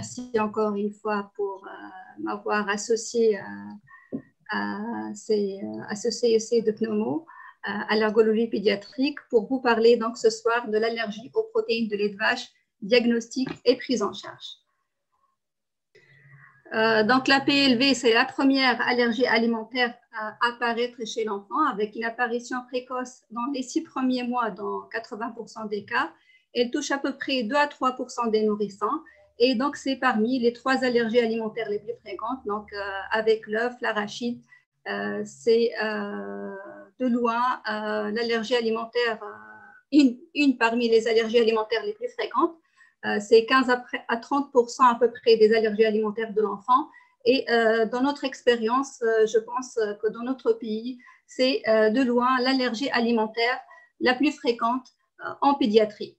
Merci encore une fois pour m'avoir associé à ce CEC de pneumo, à l'ergologie pédiatrique, pour vous parler donc ce soir de l'allergie aux protéines de lait de vache, diagnostic et prise en charge. Donc la PLV, c'est la première allergie alimentaire à apparaître chez l'enfant, avec une apparition précoce dans les 6 premiers mois dans 80% des cas. Elle touche à peu près 2 à 3% des nourrissants. Et donc, c'est parmi les 3 allergies alimentaires les plus fréquentes. Donc, avec l'œuf, l'arachide, c'est de loin l'allergie alimentaire, une parmi les allergies alimentaires les plus fréquentes. C'est 15 à 30% à peu près des allergies alimentaires de l'enfant. Et dans notre expérience, je pense que dans notre pays, c'est de loin l'allergie alimentaire la plus fréquente en pédiatrie.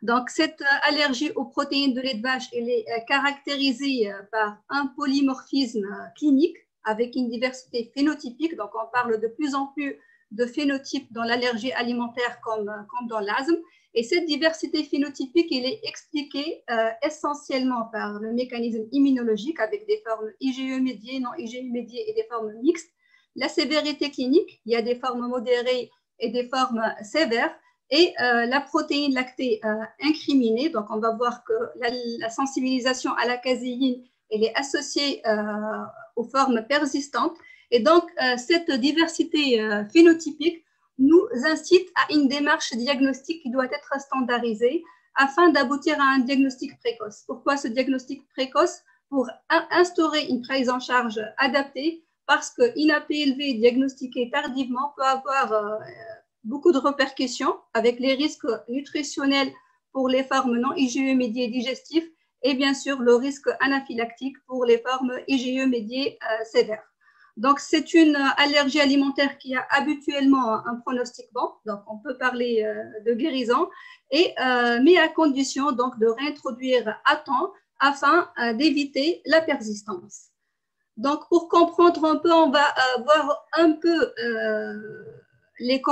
Donc, cette allergie aux protéines de lait de vache, elle est caractérisée par un polymorphisme clinique avec une diversité phénotypique. Donc, on parle de plus en plus de phénotypes dans l'allergie alimentaire comme dans l'asthme. Et cette diversité phénotypique, elle est expliquée essentiellement par le mécanisme immunologique avec des formes IgE médiées, non IgE médiées et des formes mixtes. La sévérité clinique, il y a des formes modérées et des formes sévères. Et la protéine lactée incriminée, donc on va voir que la sensibilisation à la caséine, elle est associée aux formes persistantes. Et donc, cette diversité phénotypique nous incite à une démarche diagnostique qui doit être standardisée afin d'aboutir à un diagnostic précoce. Pourquoi ce diagnostic précoce? Pour instaurer une prise en charge adaptée, parce qu'une APLV diagnostiquée tardivement peut avoir beaucoup de répercussions avec les risques nutritionnels pour les formes non IgE médiées digestives et bien sûr le risque anaphylactique pour les formes IgE médiées sévères. Donc, c'est une allergie alimentaire qui a habituellement un pronostic bon, donc on peut parler de guérison, mais à condition donc de réintroduire à temps afin d'éviter la persistance. Donc, pour comprendre un peu, on va voir un peu les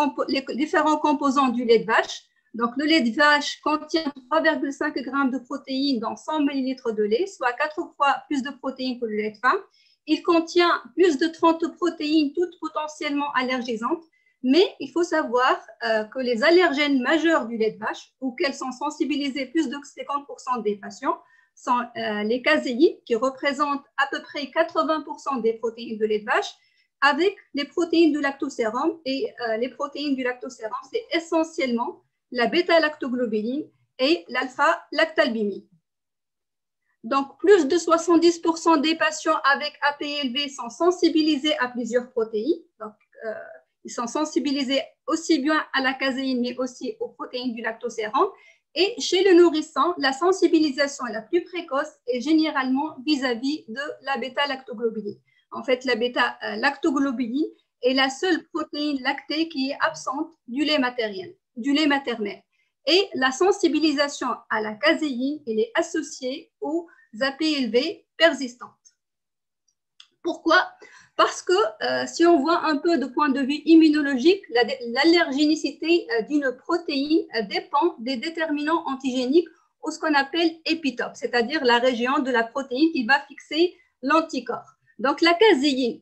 différents composants du lait de vache. Donc, le lait de vache contient 3,5 g de protéines dans 100 ml de lait, soit 4 fois plus de protéines que le lait de femme. Il contient plus de 30 protéines, toutes potentiellement allergisantes, mais il faut savoir que les allergènes majeurs du lait de vache, auxquels sont sensibilisés plus de 50% des patients, sont les caséines, qui représentent à peu près 80% des protéines de lait de vache, avec les protéines du lactosérum. Et les protéines du lactosérum, c'est essentiellement la bêta-lactoglobuline et l'alpha-lactalbumine. Donc, plus de 70% des patients avec APLV sont sensibilisés à plusieurs protéines. Donc, ils sont sensibilisés aussi bien à la caséine, mais aussi aux protéines du lactosérum. Et chez le nourrisson, la sensibilisation la plus précoce est généralement vis-à-vis de la bêta-lactoglobuline. En fait, la bêta-lactoglobuline est la seule protéine lactée qui est absente du lait maternel. Et la sensibilisation à la caséine, elle est associée aux APLV persistantes. Pourquoi? Parce que si on voit un peu de point de vue immunologique, l'allergénicité d'une protéine dépend des déterminants antigéniques ou ce qu'on appelle épitope, c'est-à-dire la région de la protéine qui va fixer l'anticorps. Donc, la caséine,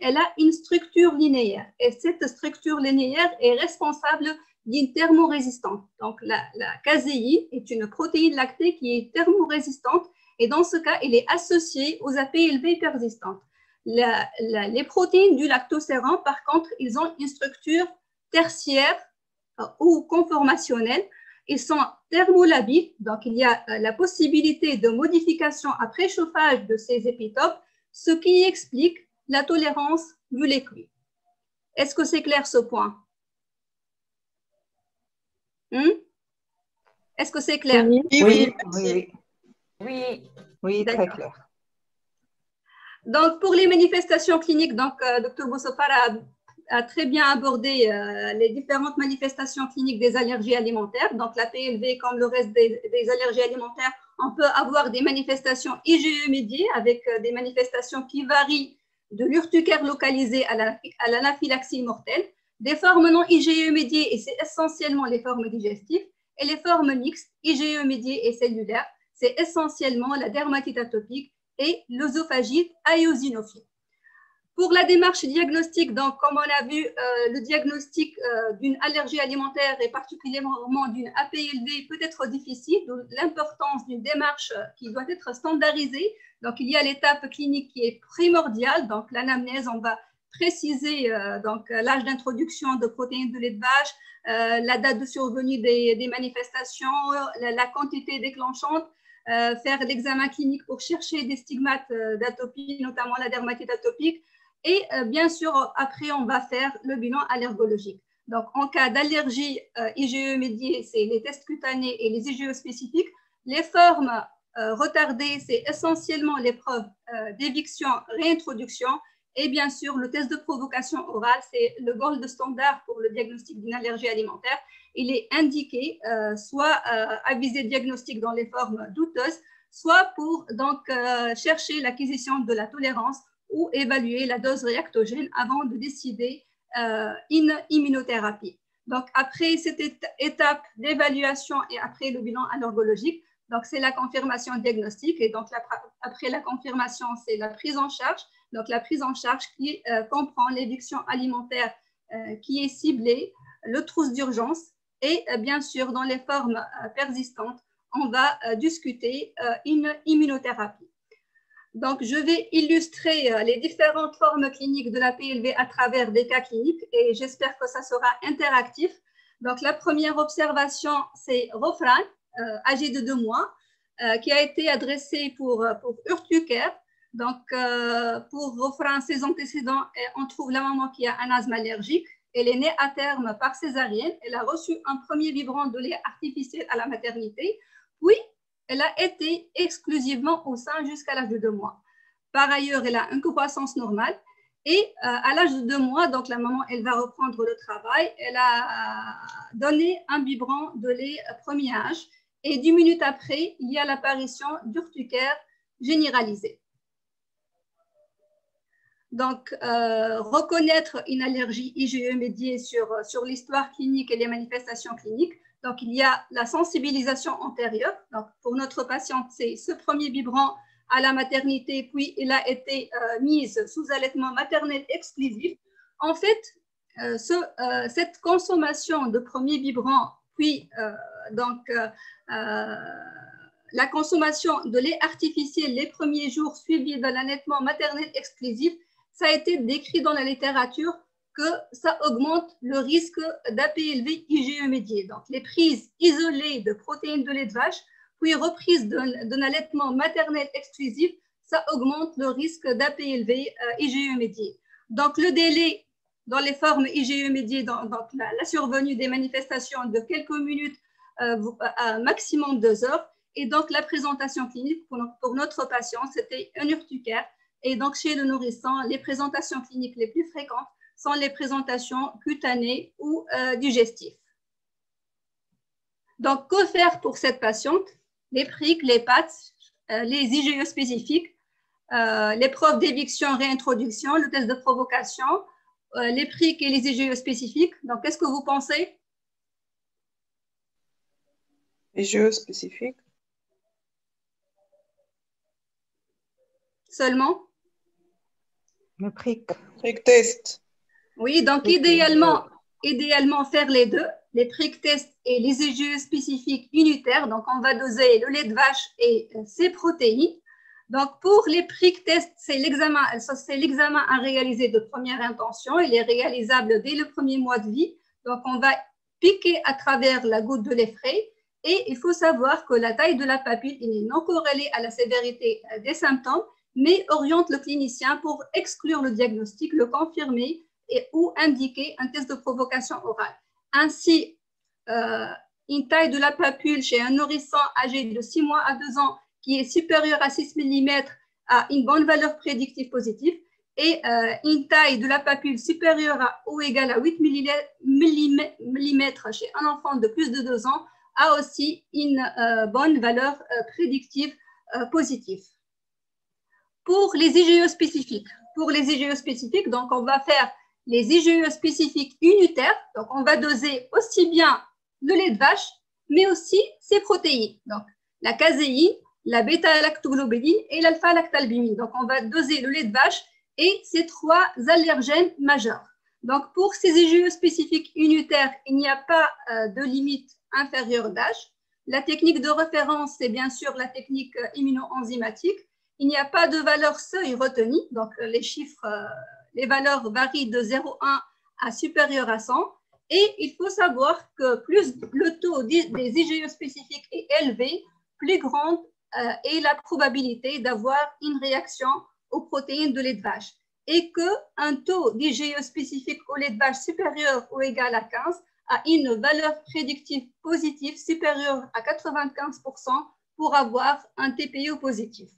elle a une structure linéaire et cette structure linéaire est responsable d'une thermorésistance. Donc, la caséine est une protéine lactée qui est thermorésistante et dans ce cas, elle est associée aux APLV persistantes. Les protéines du lactosérum, par contre, ils ont une structure tertiaire ou conformationnelle. Ils sont thermolabiles, donc il y a la possibilité de modification à préchauffage de ces épitopes, ce qui explique la tolérance du lait cuit. Est-ce que c'est clair ce point? Est-ce que c'est clair? Oui, très clair. Donc, pour les manifestations cliniques, donc, Dr Boussofara a très bien abordé les différentes manifestations cliniques des allergies alimentaires. Donc, la PLV, comme le reste des allergies alimentaires, on peut avoir des manifestations IgE médiées avec des manifestations qui varient de l'urticaire localisé à l'anaphylaxie mortelle, des formes non IgE médiées, et c'est essentiellement les formes digestives, et les formes mixtes, IgE médiées et cellulaires. c'est essentiellement la dermatite atopique et l'œsophagite eosinophile. Pour la démarche diagnostique, donc, comme on a vu, le diagnostic d'une allergie alimentaire et particulièrement d'une APLV peut être difficile, d'où l'importance d'une démarche qui doit être standardisée. Donc, il y a l'étape clinique qui est primordiale. Donc, l'anamnèse, on va préciser l'âge d'introduction de protéines de lait de vache, la date de survenue des manifestations, la quantité déclenchante, faire l'examen clinique pour chercher des stigmates d'atopie, notamment la dermatite atopique. Et bien sûr, après, on va faire le bilan allergologique. Donc, en cas d'allergie IgE médiée, c'est les tests cutanés et les IgE spécifiques. Les formes retardées, c'est essentiellement l'épreuve d'éviction, réintroduction. Et bien sûr, le test de provocation orale, c'est le gold standard pour le diagnostic d'une allergie alimentaire. Il est indiqué soit à visée diagnostique dans les formes douteuses, soit pour donc, chercher l'acquisition de la tolérance ou évaluer la dose réactogène avant de décider une immunothérapie. Donc, après cette étape d'évaluation et après le bilan allergologique, donc c'est la confirmation diagnostique et donc après la confirmation, c'est la prise en charge. Donc, la prise en charge qui comprend l'éviction alimentaire qui est ciblée, le trousse d'urgence et bien sûr, dans les formes persistantes, on va discuter une immunothérapie. Donc, je vais illustrer les différentes formes cliniques de la PLV à travers des cas cliniques et j'espère que ça sera interactif. Donc, la première observation, c'est Rofran, âgé de 2 mois, qui a été adressé pour urticaire. Donc, pour Rofran, ses antécédents, on trouve la maman qui a un asthme allergique. Elle est née à terme par césarienne. Elle a reçu un premier biberon de lait artificiel à la maternité. Puis, elle a été exclusivement au sein jusqu'à l'âge de 2 mois. Par ailleurs, elle a une croissance normale. Et à l'âge de 2 mois, donc la maman, elle va reprendre le travail. Elle a donné un biberon de lait premier âge. Et 10 minutes après, il y a l'apparition d'urticaire généralisée. Donc, reconnaître une allergie IgE médiée sur l'histoire clinique et les manifestations cliniques. Donc, il y a la sensibilisation antérieure. Donc, pour notre patiente, c'est ce premier biberon à la maternité, puis il a été mise sous allaitement maternel exclusif. En fait, cette consommation de premier biberon, puis la consommation de lait artificiel les premiers jours suivis de l'allaitement maternel exclusif, ça a été décrit dans la littérature que ça augmente le risque d'APLV IgE médié. Donc, les prises isolées de protéines de lait de vache, puis reprise d'un allaitement maternel exclusif, ça augmente le risque d'APLV IgE médié. Donc, le délai dans les formes IgE médiées, donc la survenue des manifestations de quelques minutes à maximum 2 heures. Et donc, la présentation clinique pour notre patient, c'était un urticaire. Et donc, chez le nourrisson, les présentations cliniques les plus fréquentes sont les présentations cutanées ou digestives. Donc, que faire pour cette patiente? Les prics, les PATS, les IgE spécifiques, l'épreuve d'éviction, réintroduction, le test de provocation, les prics et les IgE spécifiques. Donc, qu'est-ce que vous pensez? IgE spécifiques. Seulement? Le pric test. Oui, donc idéalement, faire les deux, les prick tests et les IgE spécifiques unitaires. Donc, on va doser le lait de vache et ses protéines. Donc, pour les prick tests, c'est l'examen à réaliser de première intention. Il est réalisable dès le premier mois de vie. Donc, on va piquer à travers la goutte de lait frais. Et il faut savoir que la taille de la papille est non corrélée à la sévérité des symptômes, mais oriente le clinicien pour exclure le diagnostic, le confirmer ou indiquer un test de provocation orale. Ainsi, une taille de la papule chez un nourrisson âgé de 6 mois à 2 ans qui est supérieure à 6 mm a une bonne valeur prédictive positive et une taille de la papule supérieure à ou égale à 8 mm chez un enfant de plus de 2 ans a aussi une bonne valeur prédictive positive. Pour les IgE spécifiques, donc on va faire les IgE spécifiques unitaires, donc on va doser aussi bien le lait de vache, mais aussi ses protéines, donc la caséine, la bêta-lactoglobuline et l'alpha-lactalbumine. Donc, on va doser le lait de vache et ces 3 allergènes majeurs. Donc, pour ces IgE spécifiques unitaires, il n'y a pas de limite inférieure d'âge. La technique de référence, c'est bien sûr la technique immunoenzymatique. Il n'y a pas de valeur seuil retenue, donc les chiffres, les valeurs varient de 0,1 à supérieur à 100. Et il faut savoir que plus le taux des IgE spécifiques est élevé, plus grande est la probabilité d'avoir une réaction aux protéines de lait de vache. Et qu'un taux d'IgE spécifique au lait de vache supérieur ou égal à 15 a une valeur prédictive positive supérieure à 95% pour avoir un TPO positif.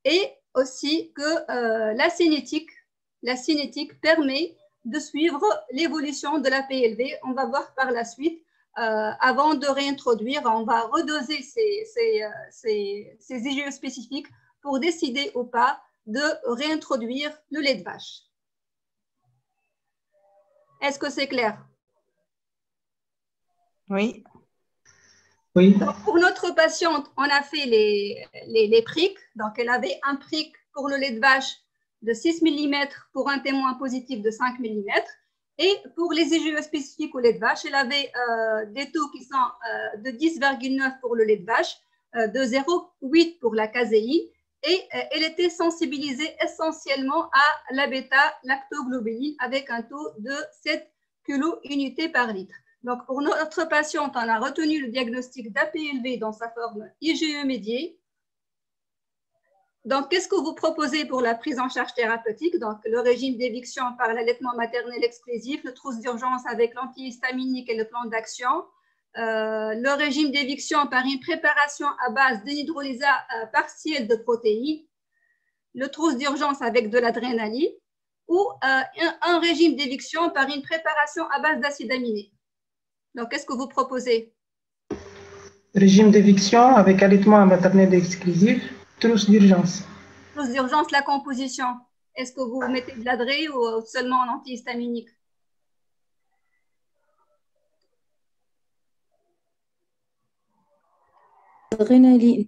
Et aussi que la cinétique permet de suivre l'évolution de la PLV. On va voir par la suite, avant de réintroduire, on va redoser ces IgE spécifiques pour décider ou pas de réintroduire le lait de vache. Est-ce que c'est clair? Oui. Oui. Donc, pour notre patiente, on a fait les prics. Donc, elle avait un pric pour le lait de vache de 6 mm pour un témoin positif de 5 mm. Et pour les IgE spécifiques au lait de vache, elle avait des taux qui sont de 10,9 pour le lait de vache, de 0,8 pour la caséine. Et elle était sensibilisée essentiellement à la bêta-lactoglobuline avec un taux de 7 kilo-unités par litre. Donc, pour notre patiente, on a retenu le diagnostic d'APLV dans sa forme IgE médiée. Donc, qu'est-ce que vous proposez pour la prise en charge thérapeutique? Donc, le régime d'éviction par l'allaitement maternel exclusif, le trousse d'urgence avec l'antihistaminique et le plan d'action, le régime d'éviction par une préparation à base d'un hydrolysa partiel de protéines, le trousse d'urgence avec de l'adrénaline ou un régime d'éviction par une préparation à base d'acide aminé. Donc, qu'est-ce que vous proposez? Régime d'éviction avec allaitement maternel exclusif, trousse d'urgence. Trousse d'urgence, la composition. Est-ce que vous mettez de l'adré ou seulement en antihistaminique?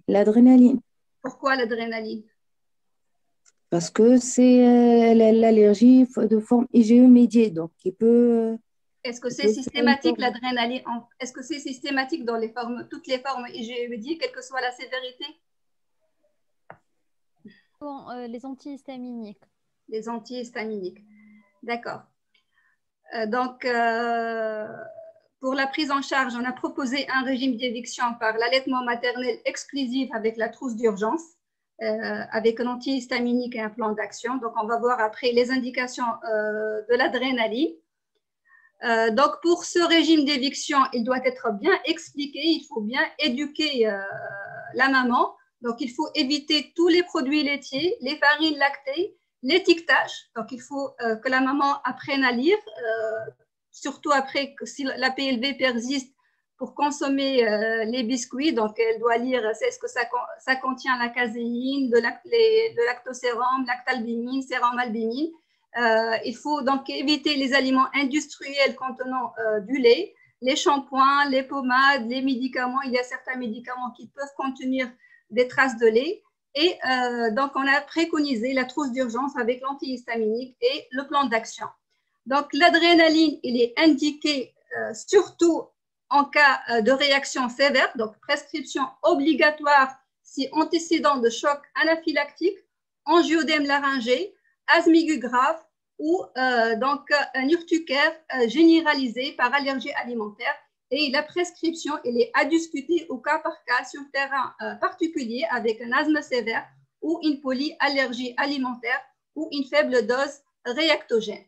L'adrénaline. Pourquoi l'adrénaline? Parce que c'est l'allergie de forme IgE médiée, donc qui peut... Est-ce que c'est systématique l'adrénaline? Est-ce que c'est systématique dans toutes les formes IgE médiées, quelle que soit la sévérité? Bon, les antihistaminiques. Les antihistaminiques, d'accord. Donc, pour la prise en charge, on a proposé un régime d'éviction par l'allaitement maternel exclusif avec la trousse d'urgence, avec un antihistaminique et un plan d'action. Donc, on va voir après les indications de l'adrénaline. Donc, pour ce régime d'éviction, il doit être bien expliqué, il faut bien éduquer la maman. Donc, il faut éviter tous les produits laitiers, les farines lactées, l'étiquetage. Donc, il faut que la maman apprenne à lire, surtout après, si la PLV persiste, pour consommer les biscuits. Donc, elle doit lire, est-ce que ça contient la caséine, le lactosérum, lactalbumine, sérum albumine. Il faut donc éviter les aliments industriels contenant du lait, les shampoings, les pommades, les médicaments. Il y a certains médicaments qui peuvent contenir des traces de lait. Et donc, on a préconisé la trousse d'urgence avec l'antihistaminique et le plan d'action. Donc, l'adrénaline, il est indiqué surtout en cas de réaction sévère, donc prescription obligatoire si antécédent de choc anaphylactique, angioedème laryngé, asthme aigu grave ou donc un urticaire généralisé par allergie alimentaire. Et la prescription, elle est à discuter au cas par cas sur terrain particulier avec un asthme sévère ou une polyallergie alimentaire ou une faible dose réactogène.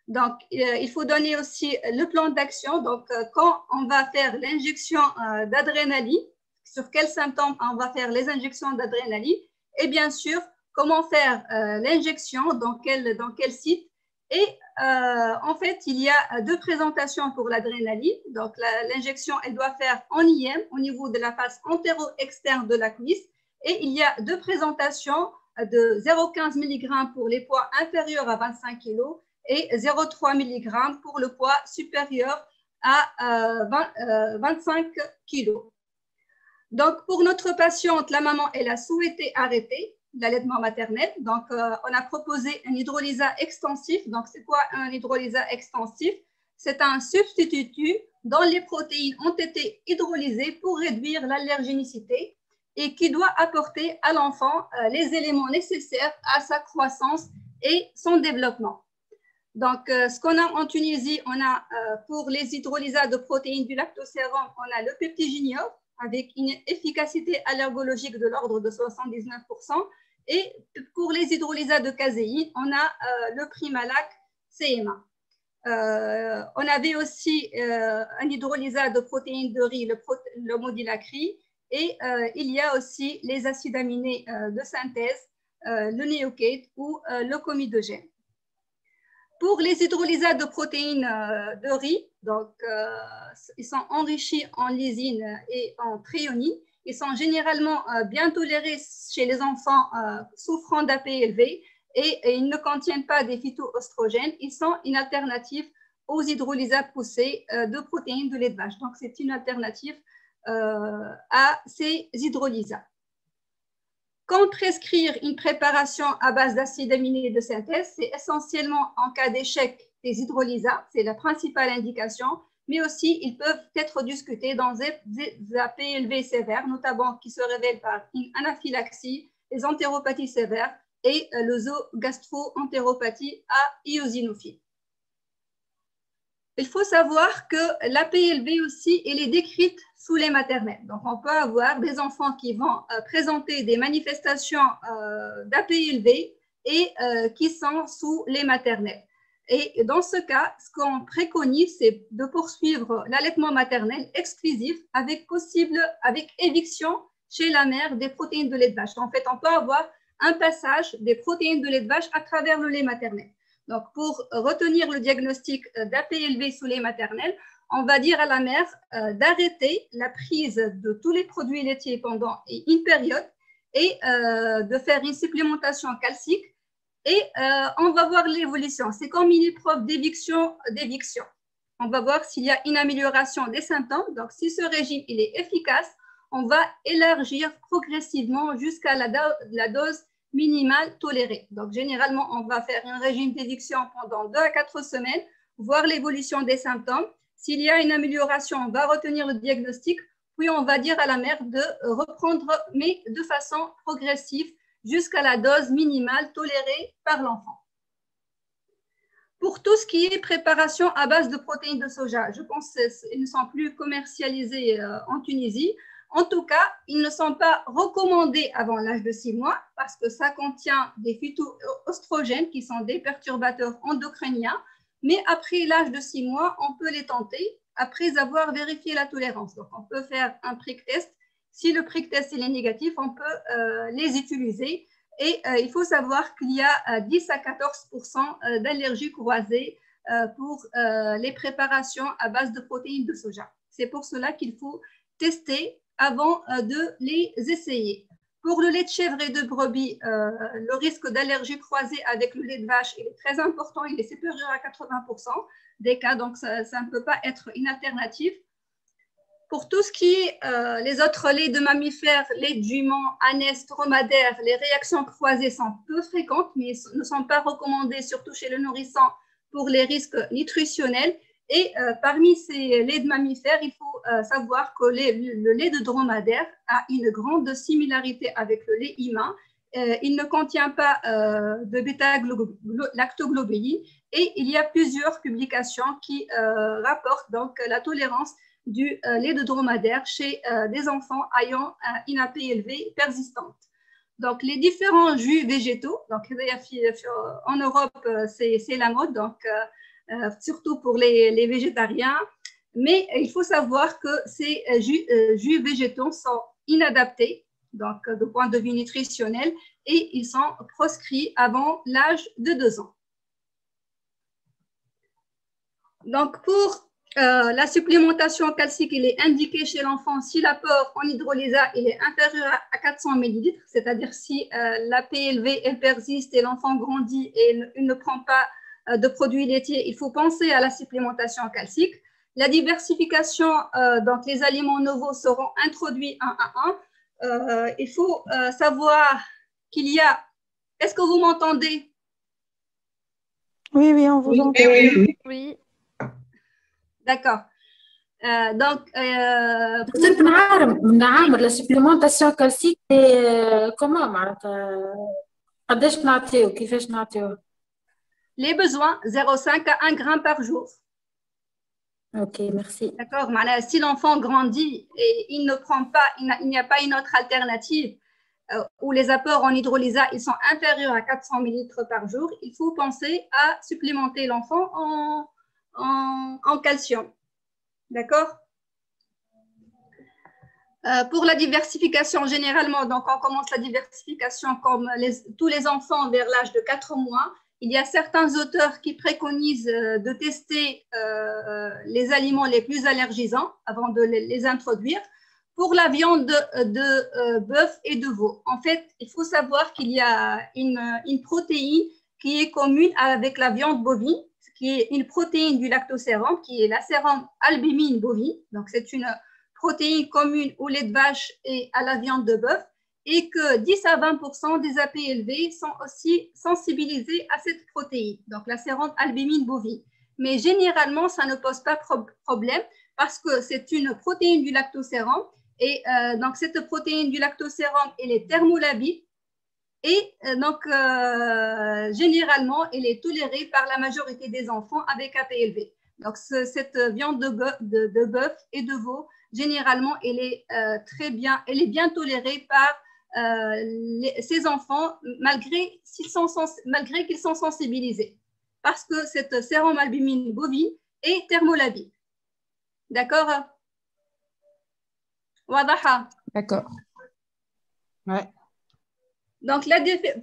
Donc, il faut donner aussi le plan d'action. Donc, quand on va faire l'injection d'adrénaline, sur quels symptômes on va faire les injections d'adrénaline et bien sûr, comment faire l'injection, dans quel site. Et en fait, il y a 2 présentations pour l'adrénaline. Donc, l'injection, elle doit faire en IM au niveau de la face antéro-externe de la cuisse. Et il y a 2 présentations de 0,15 mg pour les poids inférieurs à 25 kg et 0,3 mg pour le poids supérieur à 25 kg. Donc, pour notre patiente, la maman, elle a souhaité arrêter l'allaitement maternel. Donc, on a proposé un hydrolysa extensif. Donc, c'est quoi un hydrolysa extensif? C'est un substitut dont les protéines ont été hydrolysées pour réduire l'allergénicité et qui doit apporter à l'enfant les éléments nécessaires à sa croissance et son développement. Donc, ce qu'on a en Tunisie, on a pour les hydrolysats de protéines du lactosérum, on a le peptiginium avec une efficacité allergologique de l'ordre de 79%. Et pour les hydrolysats de caséine, on a le Primalac CMA. On avait aussi un hydrolysat de protéines de riz, le Modilacri, et il y a aussi les acides aminés de synthèse, le Neocate ou le comidogène. Pour les hydrolysats de protéines de riz, donc, ils sont enrichis en lysine et en thréonine. Ils sont généralement bien tolérés chez les enfants souffrant d'APLV et ils ne contiennent pas des phytoœstrogènes. Ils sont une alternative aux hydrolysats poussés de protéines de lait de vache. Donc, c'est une alternative à ces hydrolysats. Quand prescrire une préparation à base d'acides aminés de synthèse, c'est essentiellement en cas d'échec des hydrolysats, c'est la principale indication, mais aussi ils peuvent être discutés dans des APLV sévères, notamment qui se révèlent par une anaphylaxie, les entéropathies sévères et l'œsogastro-entéropathie à eosinophile. Il faut savoir que l'APLV aussi, elle est décrite sous les maternelles. Donc, on peut avoir des enfants qui vont présenter des manifestations d'APLV et qui sont sous les maternelles. Et dans ce cas, ce qu'on préconise, c'est de poursuivre l'allaitement maternel exclusif avec éviction chez la mère des protéines de lait de vache. En fait, on peut avoir un passage des protéines de lait de vache à travers le lait maternel. Donc, pour retenir le diagnostic d'APLV sous lait maternel, on va dire à la mère d'arrêter la prise de tous les produits laitiers pendant une période et de faire une supplémentation calcique et on va voir l'évolution. C'est comme une épreuve d'éviction. On va voir s'il y a une amélioration des symptômes. Donc, si ce régime il est efficace, on va élargir progressivement jusqu'à la dose minimale tolérée. Donc, généralement, on va faire un régime d'éviction pendant 2 à 4 semaines, voir l'évolution des symptômes. S'il y a une amélioration, on va retenir le diagnostic, puis on va dire à la mère de reprendre, mais de façon progressive, jusqu'à la dose minimale tolérée par l'enfant. Pour tout ce qui est préparation à base de protéines de soja, je pense qu'ils ne sont plus commercialisés en Tunisie. En tout cas, ils ne sont pas recommandés avant l'âge de 6 mois parce que ça contient des phytoœstrogènes qui sont des perturbateurs endocriniens. Mais après l'âge de 6 mois, on peut les tenter après avoir vérifié la tolérance. Donc, on peut faire un prick test. Si le prick test est négatif, on peut les utiliser. Et il faut savoir qu'il y a 10 à 14% d'allergies croisées pour les préparations à base de protéines de soja. C'est pour cela qu'il faut tester avant de les essayer. Pour le lait de chèvre et de brebis, le risque d'allergie croisée avec le lait de vache il est très important, il est supérieur à 80% des cas, donc ça ne peut pas être une alternative. Pour tout ce qui est les autres laits de mammifères, lait de jument, ânesse, dromadaire, les réactions croisées sont peu fréquentes, mais ne sont pas recommandées, surtout chez le nourrisson, pour les risques nutritionnels. Et parmi ces laits de mammifères, il faut savoir que le lait de dromadaire a une grande similarité avec le lait humain. Il ne contient pas de bêta-lactoglobulines et il y a plusieurs publications qui rapportent donc la tolérance du lait de dromadaire chez des enfants ayant une APLV persistante. Donc, les différents jus végétaux, donc en Europe, c'est la mode, donc surtout pour les végétariens, mais il faut savoir que ces jus végétaux sont inadaptés, donc de point de vue nutritionnel, et ils sont proscrits avant l'âge de 2 ans. Donc, pour la supplémentation calcique, il est indiqué chez l'enfant si l'apport en hydrolysa il est inférieur à 400 ml, c'est-à-dire si la PLV elle persiste et l'enfant grandit et il ne prend pas de produits laitiers, il faut penser à la supplémentation calcique. La diversification, donc les aliments nouveaux seront introduits un à un. Il faut savoir qu'il y a… Est-ce que vous m'entendez? Oui, oui, on vous entend. Oui. Oui. D'accord. Donc, نعم la supplémentation calcique comment معناتها قداش نعطيو كيفاش نعطيو les besoins 0,5 à 1 gramme par jour. Ok, merci. D'accord. Si l'enfant grandit et il ne prend pas, il n'y a pas une autre alternative où les apports en hydrolysa ils sont inférieurs à 400 ml par jour, il faut penser à supplémenter l'enfant en calcium. D'accord. Pour la diversification, généralement, donc on commence la diversification comme tous les enfants vers l'âge de 4 mois. Il y a certains auteurs qui préconisent de tester les aliments les plus allergisants avant de les introduire. Pour la viande de bœuf et de veau, en fait, il faut savoir qu'il y a une protéine qui est commune avec la viande bovine, qui est une protéine du lactosérum, qui est la sérum albumine bovine. Donc, c'est une protéine commune au lait de vache et à la viande de bœuf, et que 10 à 20% des APLV sont aussi sensibilisés à cette protéine, donc la sérum albumine bovine. Mais généralement, ça ne pose pas problème parce que c'est une protéine du lactosérum, et donc cette protéine du lactosérum, elle est thermolabile, et donc généralement, elle est tolérée par la majorité des enfants avec APLV. Donc cette viande de bœuf et de veau, généralement, elle est bien tolérée par ces enfants, malgré qu'ils sont sensibilisés, parce que cette sérum albumine bovine est thermolabile. D'accord? Wadaha. D'accord. Ouais. Donc,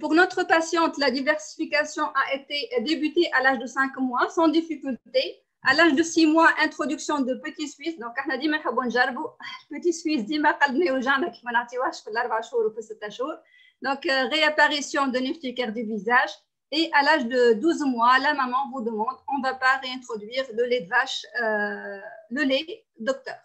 pour notre patiente, la diversification a été débutée à l'âge de 5 mois, sans difficulté. À l'âge de 6 mois, introduction de petit Suisse. Donc, on a dit, petit Suisse, donc, réapparition de l'urticaire du visage. Et à l'âge de 12 mois, la maman vous demande, on ne va pas réintroduire le lait de vache, le lait docteur.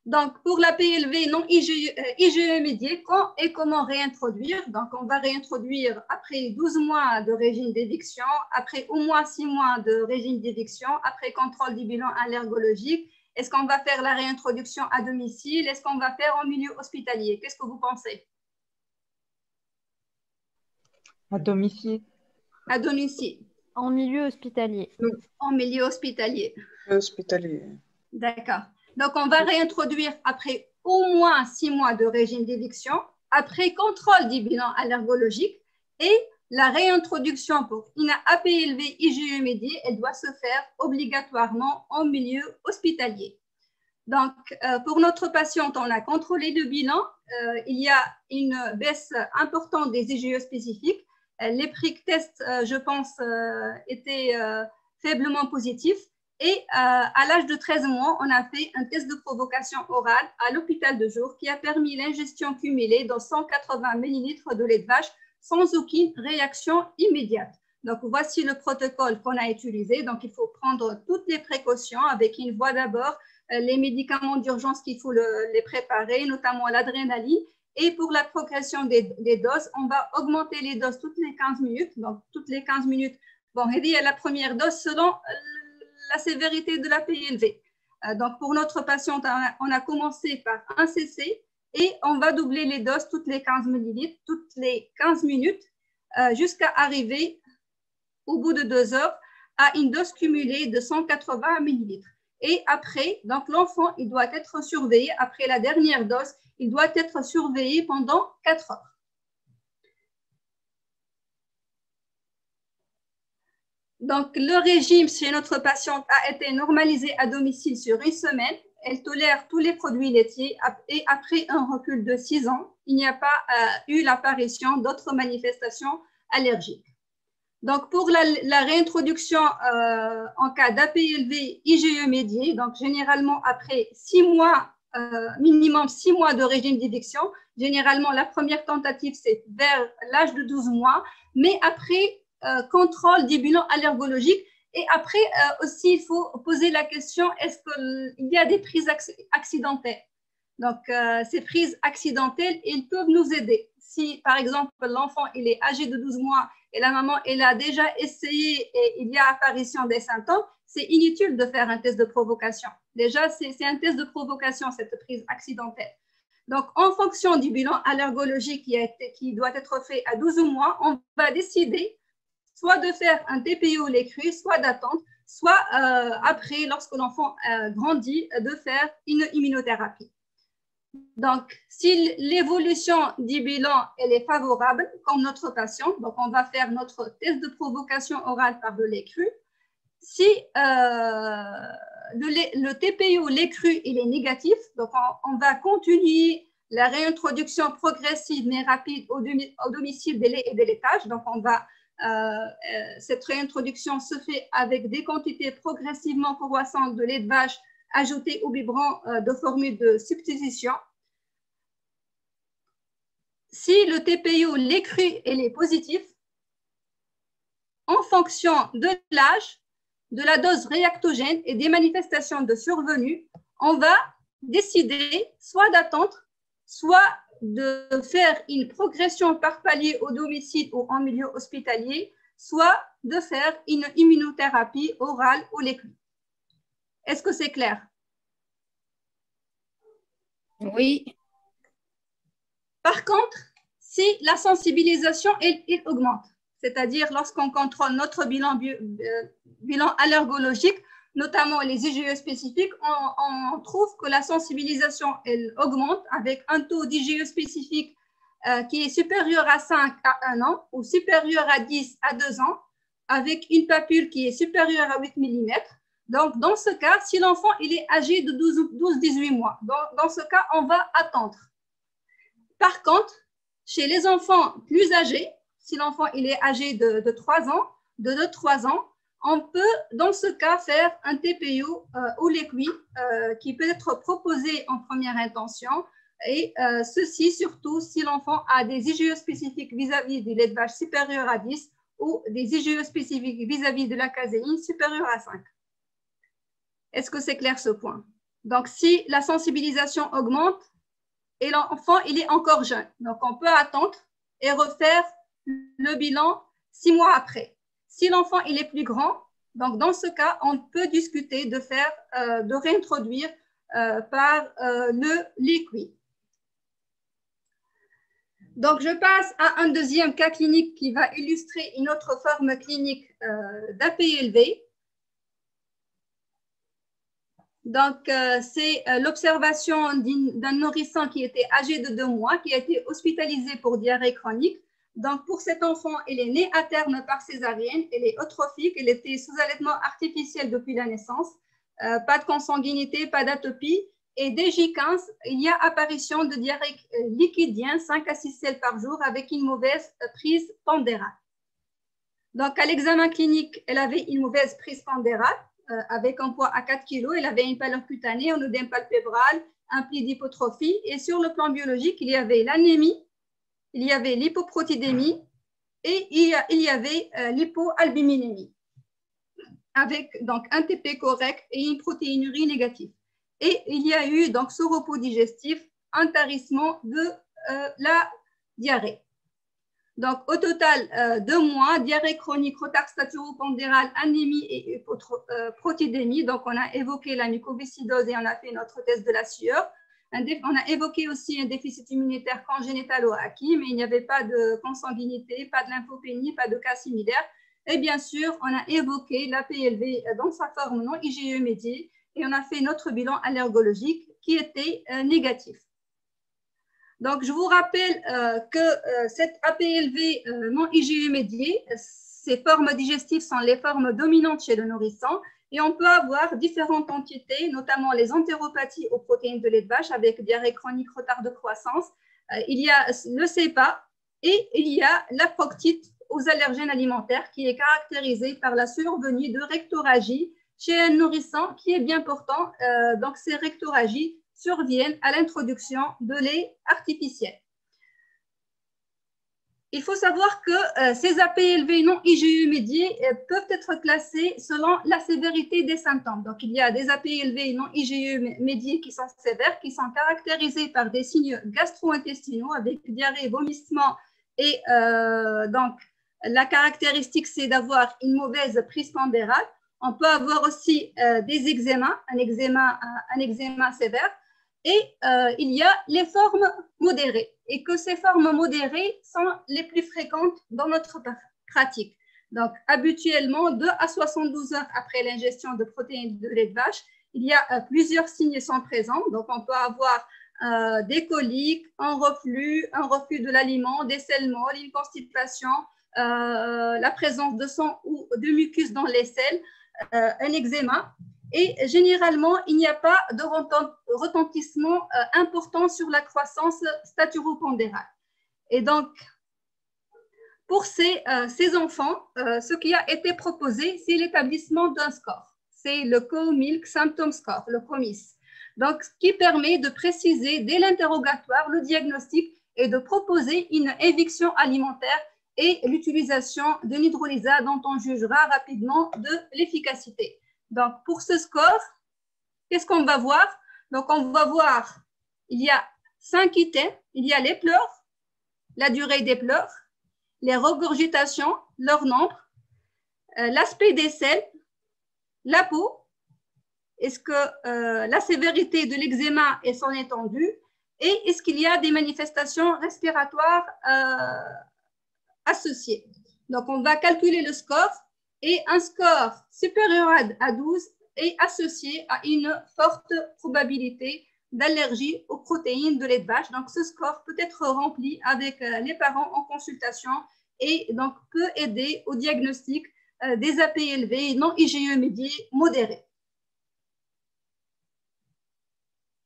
Donc, pour la PLV non IgE médié, quand et comment réintroduire? Donc, on va réintroduire après 12 mois de régime d'éviction, après au moins 6 mois de régime d'éviction, après contrôle du bilan allergologique. Est-ce qu'on va faire la réintroduction à domicile? Est-ce qu'on va faire en milieu hospitalier? Qu'est-ce que vous pensez? À domicile. À domicile. En milieu hospitalier. En milieu hospitalier. Hospitalier. D'accord. Donc, on va réintroduire après au moins 6 mois de régime d'éviction, après contrôle du bilan allergologique, et la réintroduction pour une APLV IgE médié, elle doit se faire obligatoirement en milieu hospitalier. Donc, pour notre patiente, on a contrôlé le bilan. Il y a une baisse importante des IgE spécifiques. Les prick tests, je pense, étaient faiblement positifs. Et à l'âge de 13 mois, on a fait un test de provocation orale à l'hôpital de jour qui a permis l'ingestion cumulée de 180 ml de lait de vache sans aucune réaction immédiate. Donc, voici le protocole qu'on a utilisé. Donc, il faut prendre toutes les précautions avec une voie d'abord, les médicaments d'urgence qu'il faut les préparer, notamment l'adrénaline. Et pour la progression des doses, on va augmenter les doses toutes les 15 minutes. Donc, toutes les 15 minutes, bon, il y a la première dose selon la sévérité de la PLV. Donc, pour notre patiente, on a commencé par 1 cc et on va doubler les doses toutes les 15 ml, toutes les 15 minutes, jusqu'à arriver au bout de 2 heures à une dose cumulée de 180 ml. Et après, donc l'enfant, il doit être surveillé. Après la dernière dose, il doit être surveillé pendant 4 heures. Donc, le régime chez notre patiente a été normalisé à domicile sur 1 semaine. Elle tolère tous les produits laitiers et après un recul de 6 ans, il n'y a pas eu l'apparition d'autres manifestations allergiques. Donc, pour la réintroduction en cas d'APLV IgE médié, donc généralement après 6 mois, minimum 6 mois de régime d'éviction, généralement la première tentative c'est vers l'âge de 12 mois, mais après contrôle du bilan allergologique Et après, aussi, il faut poser la question, est-ce qu'il y a des prises accidentelles? Donc, ces prises accidentelles, ils peuvent nous aider. Si, par exemple, l'enfant il est âgé de 12 mois et la maman elle a déjà essayé et il y a apparition des symptômes, c'est inutile de faire un test de provocation. Déjà, c'est un test de provocation, cette prise accidentelle. Donc, en fonction du bilan allergologique qui doit être fait à 12 mois, on va décider soit de faire un TPO lait cru, soit d'attendre, soit après, lorsque l'enfant grandit, de faire une immunothérapie. Donc, si l'évolution du bilan elle est favorable, comme notre patient, donc on va faire notre test de provocation orale par le lait cru. Si le TPO lait cru il est négatif, donc on va continuer la réintroduction progressive mais rapide au domicile des laits et des laitages. Donc, cette réintroduction se fait avec des quantités progressivement croissantes de lait de vache ajouté au biberon de formule de substitution. Si le TPO lait cru est positif, en fonction de l'âge, de la dose réactogène et des manifestations de survenue, on va décider soit d'attendre, soit de faire une progression par palier au domicile ou en milieu hospitalier, soit de faire une immunothérapie orale au lait cru. Est-ce que c'est clair? Oui. Par contre, si la sensibilisation elle augmente, c'est-à-dire lorsqu'on contrôle notre bilan allergologique, notamment les IgE spécifiques, on trouve que la sensibilisation elle augmente avec un taux d'IgE spécifique qui est supérieur à 5 à 1 an ou supérieur à 10 à 2 ans, avec une papule qui est supérieure à 8 mm. Donc, dans ce cas, si l'enfant il est âgé de 12-18 mois, dans ce cas, on va attendre. Par contre, chez les enfants plus âgés, si l'enfant il est âgé de 3 ans, de 2-3 ans, on peut, dans ce cas, faire un TPO au lait cuit qui peut être proposé en première intention. Et ceci, surtout, si l'enfant a des IgE spécifiques vis-à-vis du lait de vache supérieur à 10 ou des IgE spécifiques vis-à-vis de la caséine supérieure à 5. Est-ce que c'est clair ce point? Donc, si la sensibilisation augmente et l'enfant il est encore jeune, donc on peut attendre et refaire le bilan 6 mois après. Si l'enfant il est plus grand, donc dans ce cas, on peut discuter de réintroduire par le lait cuit. Donc, je passe à un deuxième cas clinique qui va illustrer une autre forme clinique d'APLV. Donc, c'est l'observation d'un nourrisson qui était âgé de 2 mois, qui a été hospitalisé pour diarrhée chronique. Donc, pour cet enfant, il est né à terme par césarienne, il est eutrophique, il était sous allaitement artificiel depuis la naissance, pas de consanguinité, pas d'atopie. Et dès J15, il y a apparition de diarrhée liquidien, 5 à 6 selles par jour, avec une mauvaise prise pondérale. Donc, à l'examen clinique, elle avait une mauvaise prise pondérale, avec un poids à 4 kg, elle avait une pâleur cutanée, un œdème palpébral, un pli d'hypotrophie. Et sur le plan biologique, il y avait l'anémie, il y avait l'hypoprotidémie et il y avait l'hypoalbuminémie, avec donc un TP correct et une protéinurie négative. Et il y a eu donc ce repos digestif, un tarissement de la diarrhée. Donc, au total, 2 mois, diarrhée chronique, retard staturo-pondéral, anémie et protidémie. Donc, on a évoqué la mucoviscidose et on a fait notre test de la sueur. On a évoqué aussi un déficit immunitaire congénital ou acquis, mais il n'y avait pas de consanguinité, pas de lymphopénie, pas de cas similaires. Et bien sûr, on a évoqué la PLV dans sa forme non IgE médiée et on a fait notre bilan allergologique qui était négatif. Donc, je vous rappelle que cette APLV non IgE médiée, ces formes digestives sont les formes dominantes chez le nourrisson et on peut avoir différentes entités, notamment les entéropathies aux protéines de lait de vache avec diarrhée chronique, retard de croissance. Il y a le CEPA et il y a la proctite aux allergènes alimentaires qui est caractérisée par la survenue de rectorragie chez un nourrisson qui est bien portant. Donc, ces rectorragies surviennent à l'introduction de lait artificiel. il faut savoir que ces APLV non IgE médiés peuvent être classés selon la sévérité des symptômes. Donc, il y a des APLV non IgE médiés qui sont sévères, qui sont caractérisés par des signes gastro-intestinaux avec diarrhée, vomissement et donc la caractéristique, c'est d'avoir une mauvaise prise pondérale. On peut avoir aussi des eczémas, un eczéma sévère. Et il y a les formes modérées et que ces formes modérées sont les plus fréquentes dans notre pratique. Donc, habituellement, 2 à 72 heures après l'ingestion de protéines de lait de vache, il y a plusieurs signes sont présents. Donc, on peut avoir des coliques, un reflux de l'aliment, des selles molles, une constipation, la présence de sang ou de mucus dans les selles, un eczéma. Et généralement, il n'y a pas de retentissement important sur la croissance staturopondérale. Et donc, pour ces enfants, ce qui a été proposé, c'est l'établissement d'un score. C'est le Co-Milk Symptom Score, le COMIS. Donc, ce qui permet de préciser dès l'interrogatoire le diagnostic et de proposer une éviction alimentaire et l'utilisation de l'hydrolysa dont on jugera rapidement de l'efficacité. Donc, pour ce score, qu'est-ce qu'on va voir? Donc, on va voir, il y a 5 items. Il y a les pleurs, la durée des pleurs, les regurgitations, leur nombre, l'aspect des selles, la peau, est-ce que la sévérité de l'eczéma et son étendue, et est-ce qu'il y a des manifestations respiratoires associées. Donc, on va calculer le score. Et un score supérieur à 12 est associé à une forte probabilité d'allergie aux protéines de lait de vache. Donc, ce score peut être rempli avec les parents en consultation et donc peut aider au diagnostic des APLV non IgE médiés modérés.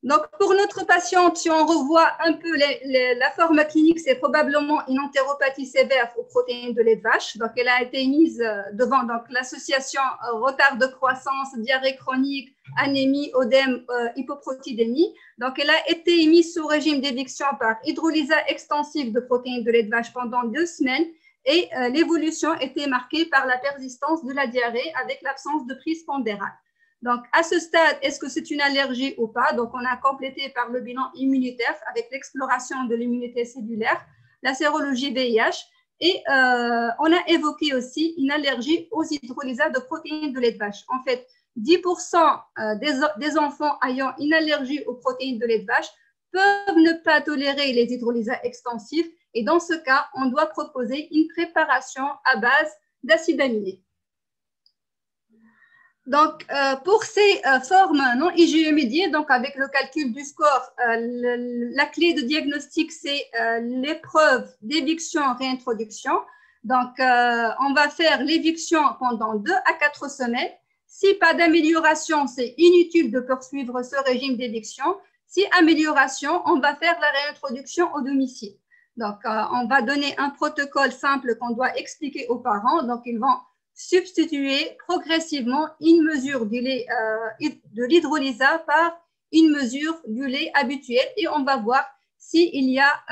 Donc, pour notre patiente, si on revoit un peu la forme clinique, c'est probablement une entéropathie sévère aux protéines de lait de vache. Donc, elle a été mise devant l'association retard de croissance, diarrhée chronique, anémie, œdème, hypoprotidémie. Donc, elle a été mise sous régime d'éviction par hydrolysa extensive de protéines de lait de vache pendant 2 semaines et l'évolution était marquée par la persistance de la diarrhée avec l'absence de prise pondérale. Donc, à ce stade, est-ce que c'est une allergie ou pas? Donc, on a complété par le bilan immunitaire avec l'exploration de l'immunité cellulaire, la sérologie VIH et on a évoqué aussi une allergie aux hydrolysats de protéines de lait de vache. En fait, 10% des enfants ayant une allergie aux protéines de lait de vache peuvent ne pas tolérer les hydrolysats extensifs et dans ce cas, on doit proposer une préparation à base d'acides aminés. Donc, pour ces formes non IgE médiées, donc avec le calcul du score, la clé de diagnostic, c'est l'épreuve d'éviction-réintroduction. Donc, on va faire l'éviction pendant 2 à 4 semaines. Si pas d'amélioration, c'est inutile de poursuivre ce régime d'éviction. Si amélioration, on va faire la réintroduction au domicile. Donc, on va donner un protocole simple qu'on doit expliquer aux parents. Donc, ils vont substituer progressivement une mesure du lait, de l'hydrolysa par une mesure du lait habituel et on va voir s'il y a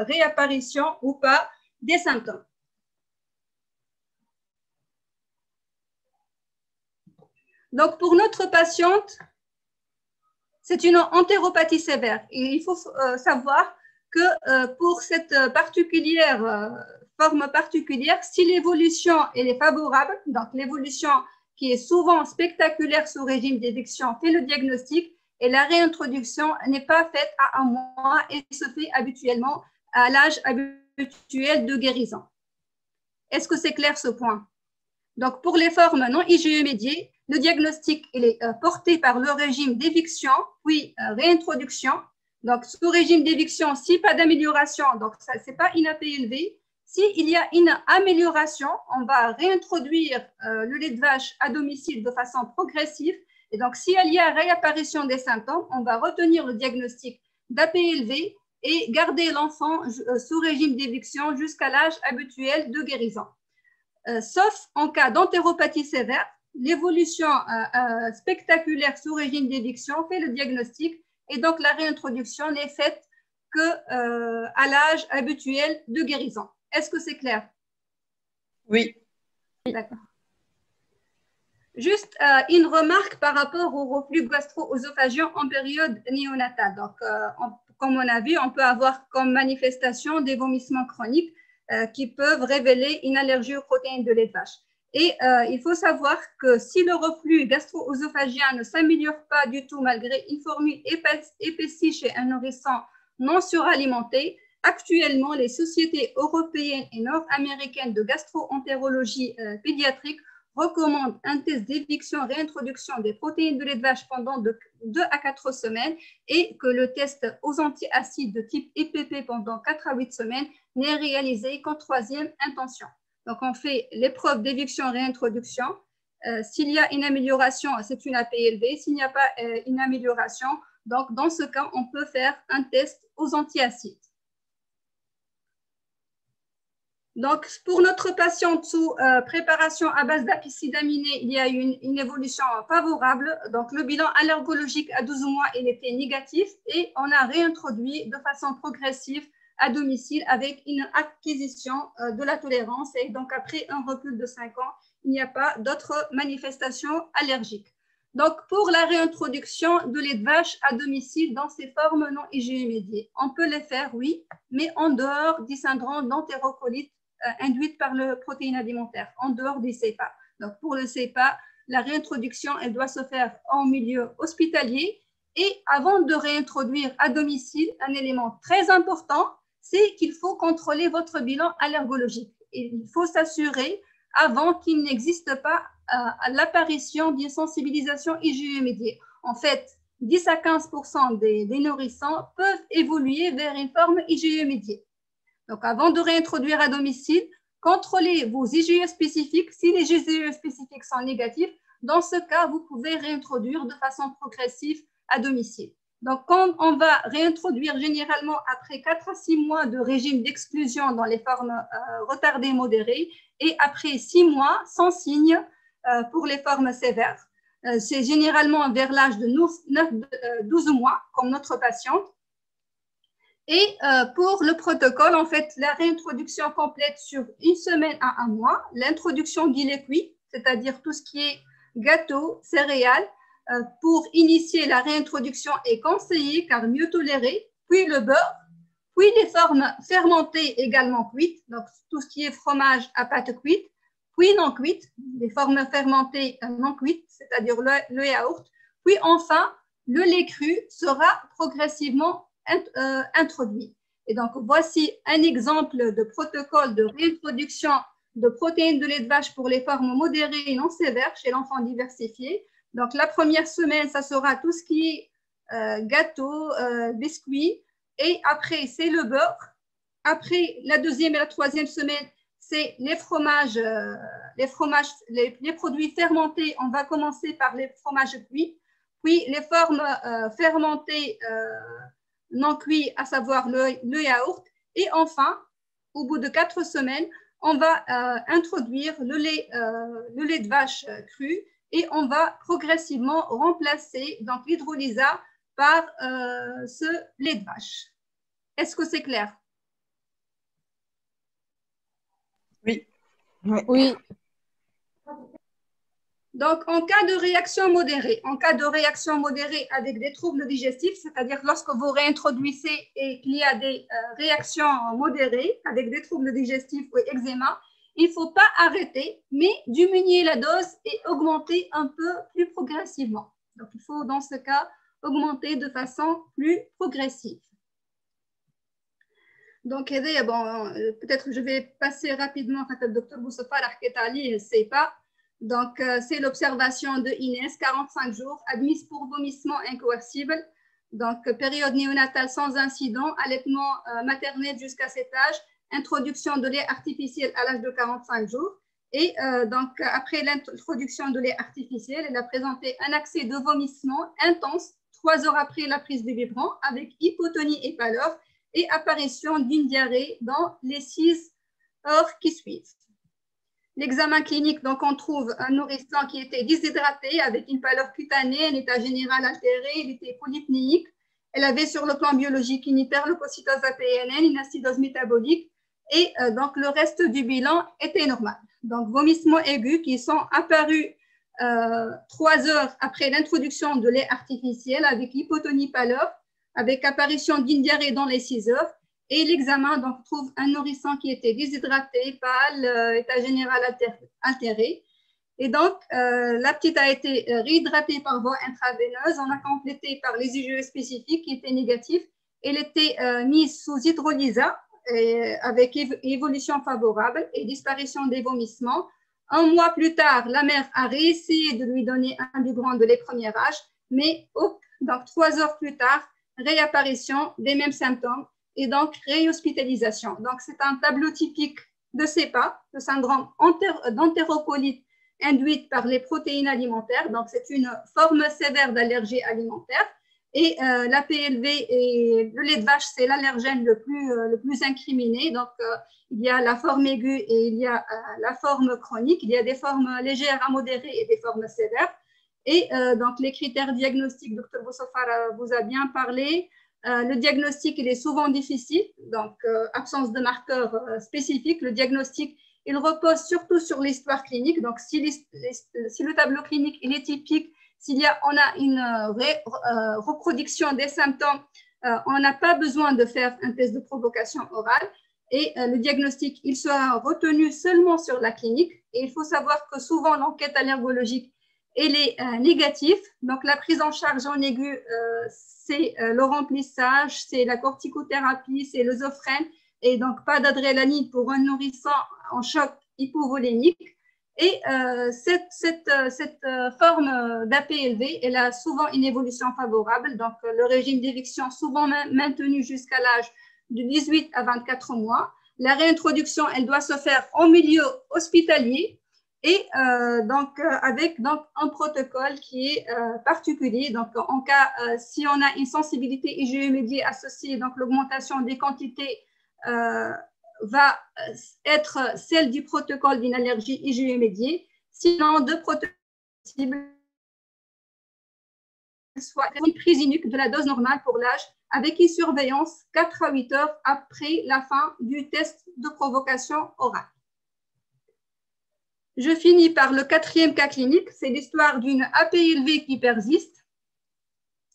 réapparition ou pas des symptômes. Donc, pour notre patiente, c'est une entéropathie sévère et il faut savoir que pour cette forme particulière, si l'évolution est favorable, donc l'évolution qui est souvent spectaculaire sous régime d'éviction fait le diagnostic et la réintroduction n'est pas faite à 1 mois et se fait habituellement à l'âge habituel de guérison. Est-ce que c'est clair ce point? Donc, pour les formes non IgE médiées, le diagnostic il est porté par le régime d'éviction, puis réintroduction. Donc, sous régime d'éviction, si pas d'amélioration, donc ça, ce n'est pas une APLV. S'il y a une amélioration, on va réintroduire le lait de vache à domicile de façon progressive. Et donc, s'il y a réapparition des symptômes, on va retenir le diagnostic d'APLV et garder l'enfant sous régime d'éviction jusqu'à l'âge habituel de guérison. Sauf en cas d'entéropathie sévère, l'évolution spectaculaire sous régime d'éviction fait le diagnostic et donc la réintroduction n'est faite qu'à l'âge habituel de guérison. Est-ce que c'est clair? Oui. D'accord. Juste une remarque par rapport au reflux gastro-œsophagien en période néonatale. Donc, comme on a vu, on peut avoir comme manifestation des vomissements chroniques qui peuvent révéler une allergie aux protéines de lait de vache. Et il faut savoir que si le reflux gastro-œsophagien ne s'améliore pas du tout malgré une formule épaissie chez un nourrisson non suralimenté, actuellement, les sociétés européennes et nord-américaines de gastro-entérologie pédiatrique recommandent un test d'éviction-réintroduction des protéines de lait de vache pendant 2 à 4 semaines et que le test aux antiacides de type EPP pendant 4 à 8 semaines n'est réalisé qu'en 3e intention. Donc, on fait l'épreuve d'éviction-réintroduction. S'il y a une amélioration, c'est une AP élevée. S'il n'y a pas une amélioration, donc dans ce cas, on peut faire un test aux antiacides. Donc, pour notre patiente sous préparation à base d'acides aminés, il y a eu une évolution favorable. Donc, le bilan allergologique à 12 mois, il était négatif et on a réintroduit de façon progressive à domicile avec une acquisition de la tolérance. Et donc, après un recul de 5 ans, il n'y a pas d'autres manifestations allergiques. Donc, pour la réintroduction de lait de vache à domicile dans ses formes non IgE-médiées, on peut les faire, oui, mais en dehors du syndrome d'entérocolite induite par le protéine alimentaire, en dehors du CEPA. Donc, pour le CEPA, la réintroduction, elle doit se faire en milieu hospitalier. Et avant de réintroduire à domicile, un élément très important, c'est qu'il faut contrôler votre bilan allergologique. Et il faut s'assurer avant qu'il n'existe pas l'apparition d'une sensibilisation IgE-médiée. En fait, 10 à 15% des nourrissons peuvent évoluer vers une forme IgE-médiée. Donc, avant de réintroduire à domicile, contrôlez vos IgE spécifiques. Si les IgE spécifiques sont négatifs, dans ce cas, vous pouvez réintroduire de façon progressive à domicile. Donc, quand on va réintroduire généralement après 4 à 6 mois de régime d'exclusion dans les formes retardées modérées et après 6 mois sans signe pour les formes sévères. C'est généralement vers l'âge de 12 mois, comme notre patiente. Et pour le protocole, en fait, la réintroduction complète sur 1 semaine à 1 mois, l'introduction du lait cuit, c'est-à-dire tout ce qui est gâteau, céréales, pour initier la réintroduction est conseillé car mieux toléré, puis le beurre, puis les formes fermentées également cuites, donc tout ce qui est fromage à pâte cuite, puis non cuite, les formes fermentées non cuites, c'est-à-dire le yaourt, puis enfin, le lait cru sera progressivement introduit. Et donc, voici un exemple de protocole de réintroduction de protéines de lait de vache pour les formes modérées et non sévères chez l'enfant diversifié. Donc, la première semaine, ça sera tout ce qui est gâteau, biscuits. Et après, c'est le beurre. Après, la 2e et la 3e semaine, c'est les fromages, les produits fermentés. On va commencer par les fromages cuits. Puis, les formes fermentées non cuits, à savoir le yaourt. Et enfin, au bout de 4 semaines, on va introduire le lait de vache cru et on va progressivement remplacer donc l'hydrolysa par ce lait de vache. Est-ce que c'est clair? Oui. Oui. Donc, en cas de réaction modérée avec des troubles digestifs, c'est-à-dire lorsque vous réintroduisez et qu'il y a des réactions modérées avec des troubles digestifs ou eczéma, il ne faut pas arrêter, mais diminuer la dose et augmenter un peu plus progressivement. Donc, il faut dans ce cas augmenter de façon plus progressive. Donc, bon, peut-être je vais passer rapidement à le docteur Boussofa, l'archétali, ne sait pas. Donc, c'est l'observation de Inès, 45 jours, admise pour vomissement incoercible. Donc, période néonatale sans incident, allaitement maternel jusqu'à cet âge, introduction de lait artificiel à l'âge de 45 jours. Et donc, après l'introduction de lait artificiel, elle a présenté un accès de vomissement intense 3 heures après la prise du biberon avec hypotonie et pâleur et apparition d'une diarrhée dans les 6 heures qui suivent. L'examen clinique, donc on trouve un nourrisson qui était déshydraté avec une pâleur cutanée, un état général altéré, il était polypnéique. Elle avait sur le plan biologique une hyperleucocytose APNN, une acidose métabolique, Et donc, le reste du bilan était normal. Donc, vomissements aigus qui sont apparus 3 heures après l'introduction de lait artificiel avec hypotonie pâleur, avec apparition d'une diarrhée dans les 6 heures. Et l'examen donc, trouve un nourrisson qui était déshydraté, pâle, état général altéré. Et donc, la petite a été réhydratée par voie intraveineuse. On a complété par les IgE spécifiques qui étaient négatifs. Elle était mise sous hydrolysa avec évolution favorable et disparition des vomissements. Un mois plus tard, la mère a réessayé de lui donner un biberon de lait premier âge, mais donc 3 heures plus tard, réapparition des mêmes symptômes et donc réhospitalisation. Donc, c'est un tableau typique de CEPA, le syndrome d'entérocolite induite par les protéines alimentaires. Donc, c'est une forme sévère d'allergie alimentaire. Et la PLV et le lait de vache, c'est l'allergène le plus incriminé. Donc, il y a la forme aiguë et il y a la forme chronique. Il y a des formes légères à modérées et des formes sévères. Et donc, les critères diagnostiques, Dr Boussofar vous a bien parlé. Le diagnostic, il est souvent difficile. Donc, absence de marqueurs spécifiques. Le diagnostic, il repose surtout sur l'histoire clinique. Donc, si le tableau clinique il est typique, on a une reproduction des symptômes, on n'a pas besoin de faire un test de provocation orale. Et le diagnostic, il sera retenu seulement sur la clinique. Et il faut savoir que souvent, l'enquête allergologique, elle est négative. Donc, la prise en charge en aigu, c'est le remplissage, c'est la corticothérapie, c'est le Zofren. Et donc, pas d'adrénaline pour un nourrisson en choc hypovolémique. Et cette forme d'APLV, elle a souvent une évolution favorable. Donc, le régime d'éviction souvent maintenu jusqu'à l'âge de 18 à 24 mois. La réintroduction, elle doit se faire en milieu hospitalier et avec un protocole qui est particulier. Donc, en cas, si on a une sensibilité IgE médiée associée, donc l'augmentation des quantités va être celle du protocole d'une allergie IgE médiée. Sinon, 2 protocoles possibles, soit une prise unique de la dose normale pour l'âge avec une surveillance 4 à 8 heures après la fin du test de provocation orale. Je finis par le 4e cas clinique, c'est l'histoire d'une APLV qui persiste.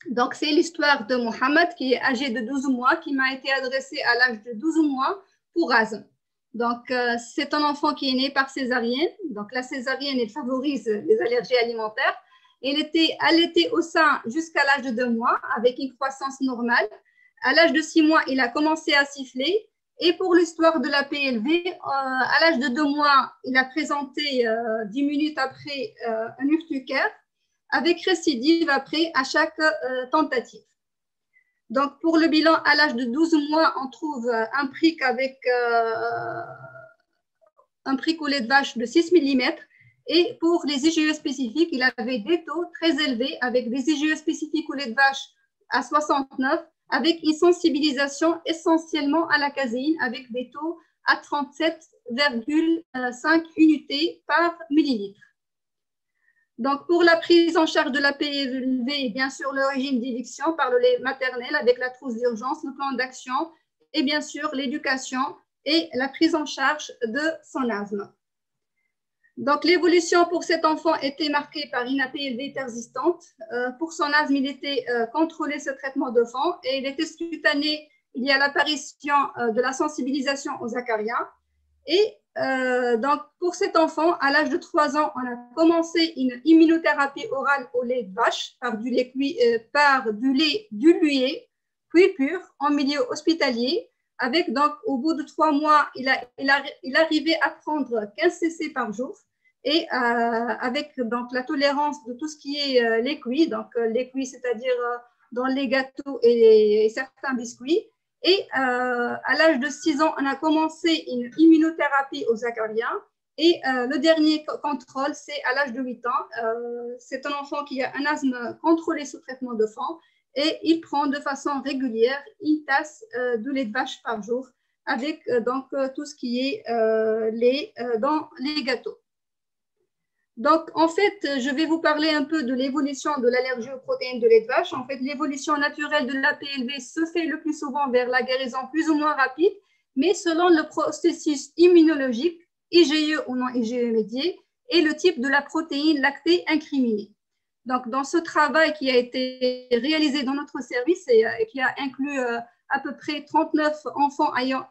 Donc, c'est l'histoire de Mohamed qui est âgé de 12 mois, qui m'a été adressé à l'âge de 12 mois pour asthme. Donc, c'est un enfant qui est né par césarienne. Donc, la césarienne, elle favorise les allergies alimentaires. Il était allaité au sein jusqu'à l'âge de 2 mois avec une croissance normale. À l'âge de 6 mois, il a commencé à siffler. Et pour l'histoire de la PLV, à l'âge de 2 mois, il a présenté 10 minutes après un urticaire avec récidive après à chaque tentative. Donc, pour le bilan, à l'âge de 12 mois, on trouve un prick avec un prick au lait de vache de 6 mm. Et pour les IgE spécifiques, il avait des taux très élevés avec des IgE spécifiques au lait de vache à 69, avec une sensibilisation essentiellement à la caséine, avec des taux à 37,5 unités par millilitre. Donc, pour la prise en charge de la PLV, bien sûr, le régime d'éviction par le lait maternel avec la trousse d'urgence, le plan d'action et bien sûr l'éducation et la prise en charge de son asthme. Donc, l'évolution pour cet enfant était marquée par une APLV persistante. Pour son asthme, il était contrôlé ce traitement de fond et il était scrutané. Il y a l'apparition de la sensibilisation aux acariens. Et donc, pour cet enfant, à l'âge de 3 ans, on a commencé une immunothérapie orale au lait de vache par du lait dilué, puis pur, en milieu hospitalier. Avec donc, au bout de 3 mois, il arrivait à prendre 15 cc par jour et avec donc, la tolérance de tout ce qui est les cuits, donc les cuits, c'est-à-dire dans les gâteaux et certains biscuits. Et à l'âge de 6 ans, on a commencé une immunothérapie aux acariens. Et le dernier contrôle, c'est à l'âge de 8 ans. C'est un enfant qui a un asthme contrôlé sous traitement de fond. Et il prend de façon régulière une tasse de lait de vache par jour avec donc, tout ce qui est lait dans les gâteaux. Donc, en fait, je vais vous parler un peu de l'évolution de l'allergie aux protéines de lait de vache. En fait, l'évolution naturelle de l'APLV se fait le plus souvent vers la guérison plus ou moins rapide. mais selon le processus immunologique, IgE ou non IgE médié, et le type de la protéine lactée incriminée. Donc, dans ce travail qui a été réalisé dans notre service et qui a inclus à peu près 39 enfants ayant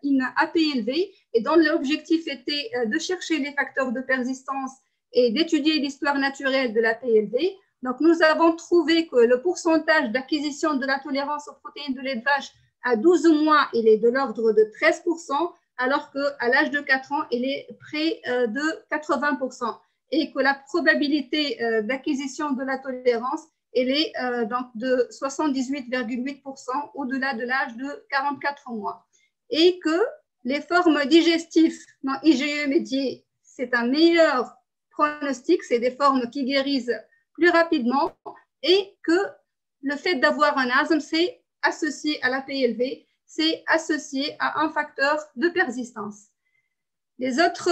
une APLV, et dont l'objectif était de chercher les facteurs de persistance et d'étudier l'histoire naturelle de l'APLV. Donc, nous avons trouvé que le pourcentage d'acquisition de la tolérance aux protéines de lait de vache à 12 mois, il est de l'ordre de 13%, alors qu'à l'âge de 4 ans, il est près de 80%. Et que la probabilité d'acquisition de la tolérance, elle est donc de 78,8% au-delà de l'âge de 44 mois. Et que les formes digestives non IgE médiées, c'est un meilleur pronostic, c'est des formes qui guérissent plus rapidement, et que le fait d'avoir un asthme, c'est associé à la PLV, c'est associé à un facteur de persistance. Les autres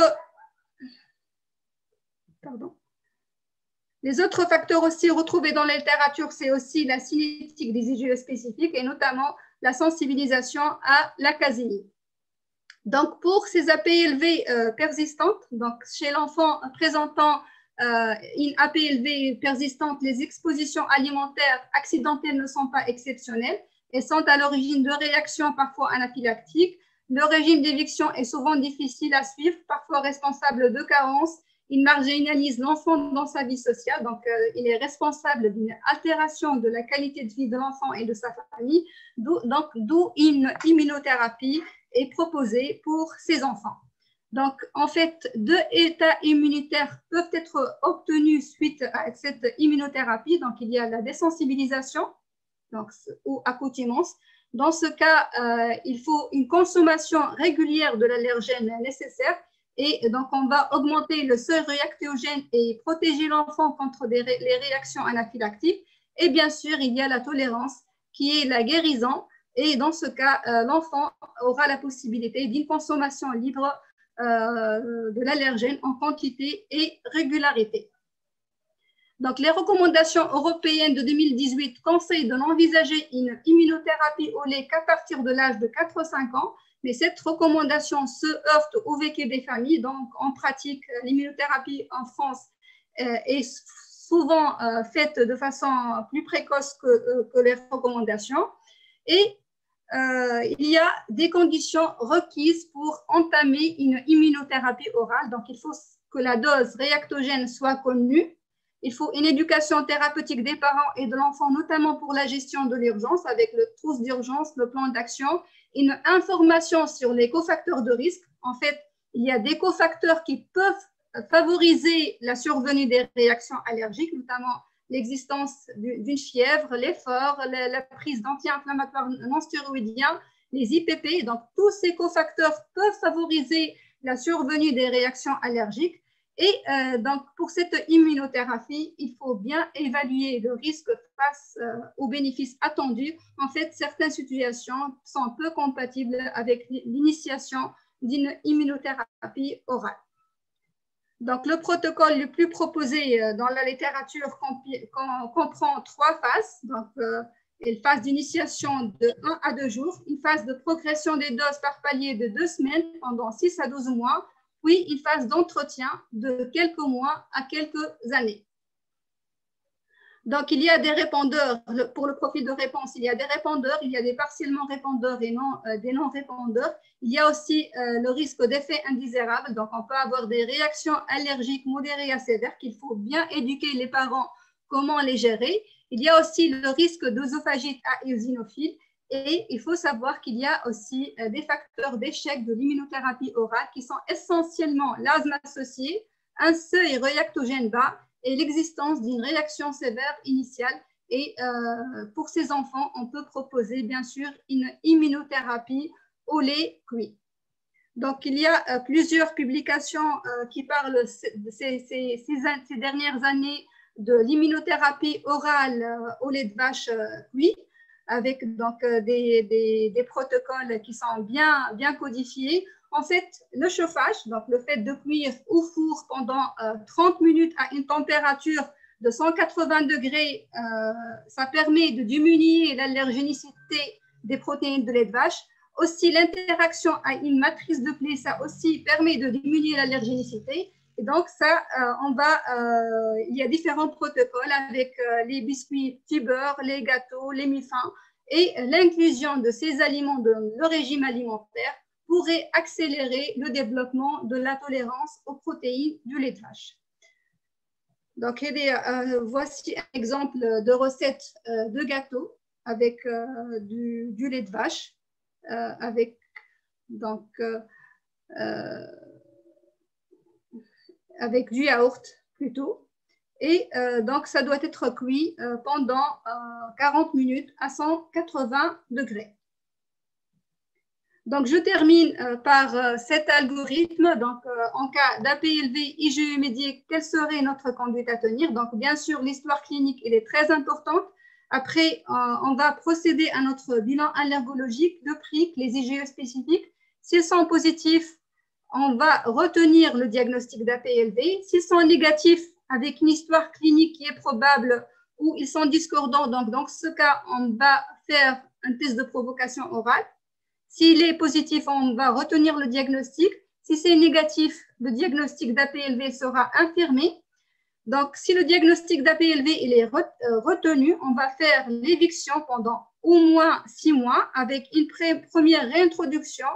facteurs aussi retrouvés dans la littérature, c'est aussi la cinétique des IgE spécifiques et notamment la sensibilisation à la caséine. Donc, pour ces APLV persistantes, donc chez l'enfant présentant une APLV persistante, les expositions alimentaires accidentelles ne sont pas exceptionnelles et sont à l'origine de réactions parfois anaphylactiques. Le régime d'éviction est souvent difficile à suivre, parfois responsable de carences. Il marginalise l'enfant dans sa vie sociale, donc il est responsable d'une altération de la qualité de vie de l'enfant et de sa famille, d'où une immunothérapie est proposée pour ces enfants. Donc, en fait, 2 états immunitaires peuvent être obtenus suite à cette immunothérapie. Donc, il y a la désensibilisation donc, ou accoutumance. Dans ce cas, il faut une consommation régulière de l'allergène nécessaire. Et donc, on va augmenter le seuil réactéogène et protéger l'enfant contre les réactions anaphylactiques. Et bien sûr, il y a la tolérance qui est la guérison. Et dans ce cas, l'enfant aura la possibilité d'une consommation libre de l'allergène en quantité et régularité. Donc, les recommandations européennes de 2018 conseillent de n'envisager une immunothérapie au lait qu'à partir de l'âge de 4-5 ans. Mais cette recommandation se heurte au vécu des familles. Donc, en pratique, l'immunothérapie en France est souvent faite de façon plus précoce que les recommandations. Et il y a des conditions requises pour entamer une immunothérapie orale. Donc, il faut que la dose réactogène soit connue. Il faut une éducation thérapeutique des parents et de l'enfant, notamment pour la gestion de l'urgence, avec le trousse d'urgence, le plan d'action, une information sur les cofacteurs de risque. En fait, il y a des cofacteurs qui peuvent favoriser la survenue des réactions allergiques, notamment l'existence d'une fièvre, l'effort, la prise d'anti-inflammatoires non stéroïdiens, les IPP. Donc, tous ces cofacteurs peuvent favoriser la survenue des réactions allergiques. Et donc, pour cette immunothérapie, il faut bien évaluer le risque face aux bénéfices attendus. En fait, certaines situations sont peu compatibles avec l'initiation d'une immunothérapie orale. Donc, le protocole le plus proposé dans la littérature comprend 3 phases. Donc, une phase d'initiation de 1 à 2 jours, une phase de progression des doses par palier de 2 semaines pendant 6 à 12 mois, puis une phase d'entretien de quelques mois à quelques années. Donc, il y a des répondeurs, pour le profil de réponse, il y a des répondeurs, il y a des partiellement répondeurs et des non-répondeurs. Il y a aussi le risque d'effet indésirable, donc on peut avoir des réactions allergiques modérées à sévères qu'il faut bien éduquer les parents comment les gérer. Il y a aussi le risque d'œsophagite à eosinophile. Et il faut savoir qu'il y a aussi des facteurs d'échec de l'immunothérapie orale qui sont essentiellement l'asthme associé, un seuil réactogène bas et l'existence d'une réaction sévère initiale. Et pour ces enfants, on peut proposer bien sûr une immunothérapie au lait cuit. Donc, il y a plusieurs publications qui parlent ces dernières années de l'immunothérapie orale au lait de vache cuit, avec donc des protocoles qui sont bien codifiés. En fait, le chauffage, donc le fait de cuire au four pendant 30 minutes à une température de 180 degrés, ça permet de diminuer l'allergénicité des protéines de lait de vache. Aussi, l'interaction à une matrice de Clay, ça aussi permet de diminuer l'allergénicité. Et donc, ça, il y a différents protocoles avec les biscuits petits beurre, les gâteaux, les mi-fins. Et l'inclusion de ces aliments dans le régime alimentaire pourrait accélérer le développement de la tolérance aux protéines du lait de vache. Donc, voici un exemple de recette de gâteau avec du lait de vache, avec du yaourt plutôt. Et donc, ça doit être cuit pendant 40 minutes à 180 degrés. Donc, je termine par cet algorithme. Donc, en cas d'APLV IgE médié, quelle serait notre conduite à tenir? Donc, bien sûr, l'histoire clinique, elle est très importante. Après, on va procéder à notre bilan allergologique de PRIC, les IgE spécifiques. S'ils sont positifs, on va retenir le diagnostic d'APLV. S'ils sont négatifs, avec une histoire clinique qui est probable ou ils sont discordants, donc dans ce cas, on va faire un test de provocation orale. S'il est positif, on va retenir le diagnostic. Si c'est négatif, le diagnostic d'APLV sera infirmé. Donc, si le diagnostic d'APLV est retenu, on va faire l'éviction pendant au moins 6 mois avec une première réintroduction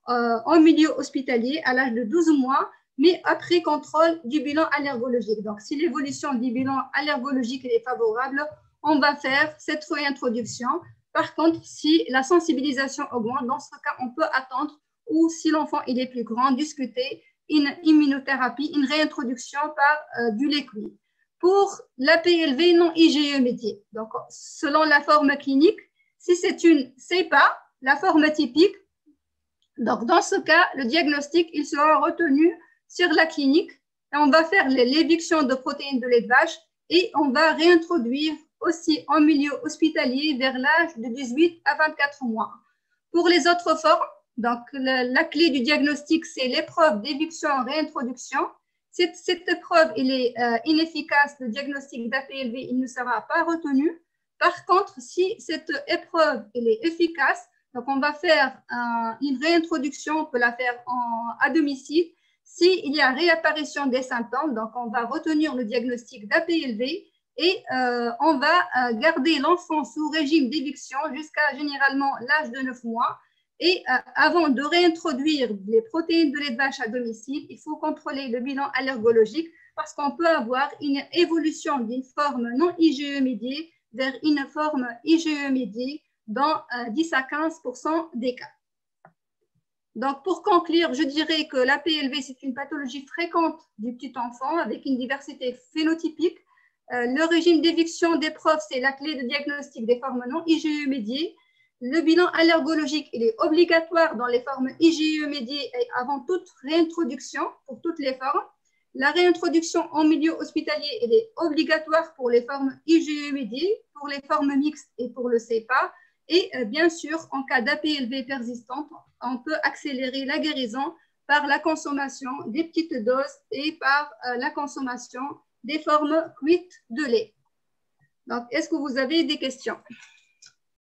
en milieu hospitalier à l'âge de 12 mois, mais après contrôle du bilan allergologique. Donc, si l'évolution du bilan allergologique est favorable, on va faire cette réintroduction. Par contre, si la sensibilisation augmente, dans ce cas, on peut attendre, ou si l'enfant est plus grand, discuter une immunothérapie, une réintroduction par du lait cuit. Pour l'APLV non IgE médié, donc selon la forme clinique, si c'est une CEPA, la forme typique, donc dans ce cas, le diagnostic il sera retenu sur la clinique et on va faire l'éviction de protéines de lait de vache et on va réintroduire aussi en milieu hospitalier vers l'âge de 18 à 24 mois. Pour les autres formes, donc la clé du diagnostic, c'est l'épreuve d'éviction-réintroduction. Cette épreuve, elle est inefficace, le diagnostic d'APLV, il ne sera pas retenu. Par contre, si cette épreuve, elle est efficace, donc on va faire une réintroduction, on peut la faire à domicile. S'il y a réapparition des symptômes, donc on va retenir le diagnostic d'APLV et on va garder l'enfant sous régime d'éviction jusqu'à généralement l'âge de 9 mois. Et avant de réintroduire les protéines de lait de vache à domicile, il faut contrôler le bilan allergologique parce qu'on peut avoir une évolution d'une forme non IgE médiée vers une forme IgE médiée dans 10 à 15% des cas. Donc, pour conclure, je dirais que l'APLV, c'est une pathologie fréquente du petit enfant avec une diversité phénotypique. Le régime d'éviction des preuves, c'est la clé de diagnostic des formes non IgE médiées. Le bilan allergologique, il est obligatoire dans les formes IgE médiées et avant toute réintroduction pour toutes les formes. La réintroduction en milieu hospitalier, elle est obligatoire pour les formes IgE médiées, pour les formes mixtes et pour le CEPA. Et bien sûr, en cas d'APLV persistante, on peut accélérer la guérison par la consommation des petites doses et par la consommation des formes cuites de lait. Donc, est-ce que vous avez des questions?